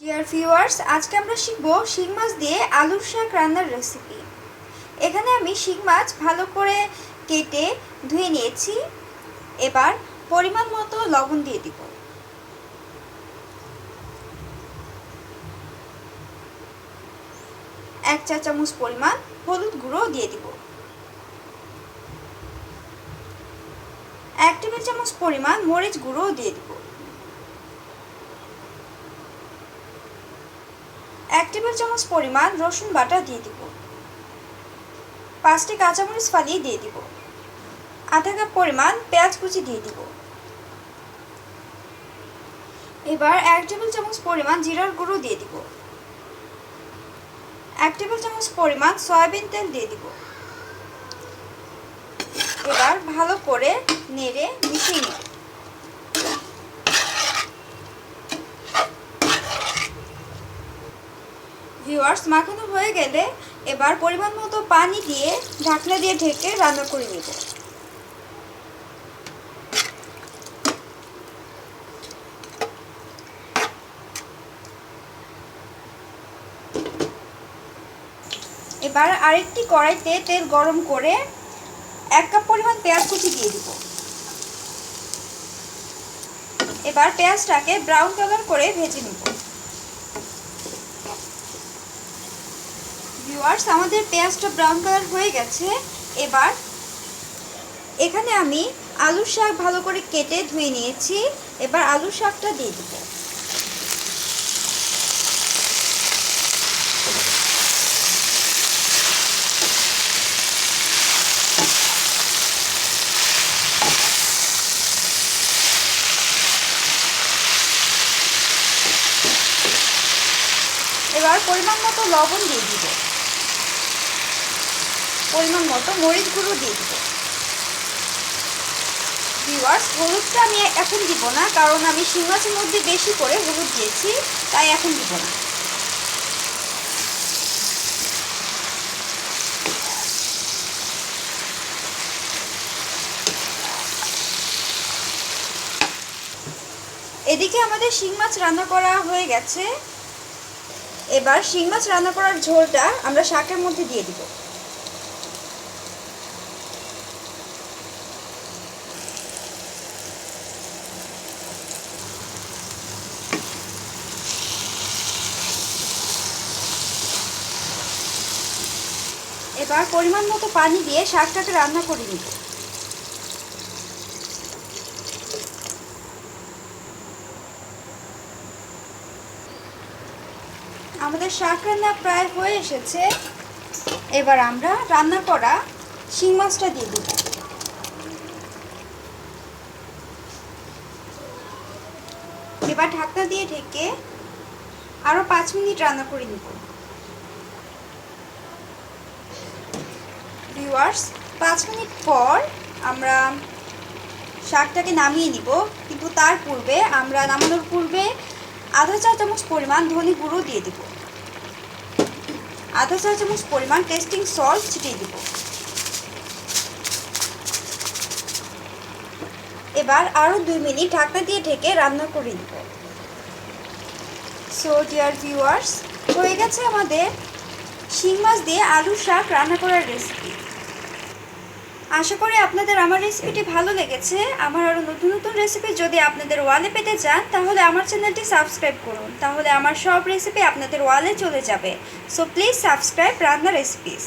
Dear viewers, আজকে আমরা শিখব শিং মাছ দিয়ে আলুর শাক রান্নার রেসিপি। এখানে আমি শিং মাছ ভালো করে কেটে ধুয়ে নিয়েছি। এবার পরিমাণ মতো লবণ দিয়ে দিব। এক চা চামচ পরিমাণ হলুদ গুঁড়ো দিয়ে দিব। 1 টেবিল চামচ পরিমাণ মরিচ গুঁড়ো দিয়ে দিব। 1 টেবিল চামচ পরিমাণ রসুন বাটা দিয়ে দিব। 5টি কাঁচামরিচ ফালিয়ে দিয়ে দিব। আধা কাপ পরিমাণ পেঁয়াজ কুচি দিয়ে দিব। এবার 1 টেবিল চামচ পরিমাণ জিরার গুঁড়ো দিয়ে দিব। 1 টেবিল চামচ পরিমাণ সয়াবিন তেল দিয়ে দিব। এবার ভালো করে নেড়ে মিশিয়ে নিন। ভিউয়ার্স, মাখানো হয়ে গেলে এবার পরিমাণ মতো পানি দিয়ে ঢাকনা দিয়ে ঢেকে রান্না করে নেব। এবার আরেকটি কড়াইতে তেল গরম করে 1 কাপ পরিমাণ পেঁয়াজ কুচি দিয়ে দিব। এবার পেঁয়াজটাকে ব্রাউন কালার করে ভেজে নেব। ভিউয়ার্স, আমাদের পেঁয়াজটা ব্রাউন কালার হয়ে গেছে। এবার এখানে আমি আলুর শাক ভালো করে কেটে ধুয়ে নিয়েছি। এবার আলুর শাকটা দিয়ে দেব। এবার পরিমাণ মতো লবণ দিয়ে দিব। পরিমাণ মতো মরিচ গুঁড়ো দিয়ে দিব। ভিউয়ার্স, হলুদটা আমি এখন দিব না, কারণ আমি শিং মাছের মধ্যে বেশি করে হলুদ দিয়েছি, তাই এখন দিব না। এদিকে আমাদের শিং মাছ রান্না করা হয়ে গেছে। এবার শিং মাছ রান্না করার ঝোলটা আমরা শাকের মধ্যে দিয়ে দিব। এবার পরিমাণ মতো পানি দিয়ে শাকটাকে রান্না করে নিব। আমাদের শাক রান্না প্রায় হয়ে এসেছে। এবার আমরা রান্না করা শিং মাছটা দিয়ে দিব। এবার ঢাকনা দিয়ে ঢেকে আরও 5 মিনিট রান্না করে নিব। ভিউয়ার্স, 5 মিনিট পর আমরা শাকটাকে নামিয়ে নিব, কিন্তু তার পূর্বে আমরা নামানোর পূর্বে আধা চা চামচ পরিমাণ ধনে গুঁড়ো দিয়ে দিব। আধা চা চামচ পরিমাণ টেস্টিং সল্ট ছিটিয়ে দিব। এবার আরও 2 মিনিট ঢাকনা দিয়ে ঢেকে রান্না করে নিব। সো ডিয়ার ভিউয়ার্স, হয়ে গেছে আমাদের শিং মাছ দিয়ে আলুর শাক রান্না করার রেসিপি। আশা করি আপনাদের আমার রেসিপিটি ভালো লেগেছে। আমার আরও নতুন নতুন রেসিপি যদি আপনাদের ওয়ালে পেতে চান, তাহলে আমার চ্যানেলটি সাবস্ক্রাইব করুন। তাহলে আমার সব রেসিপি আপনাদের ওয়ালে চলে যাবে। সো প্লিজ সাবস্ক্রাইব রান্না রেসিপিস।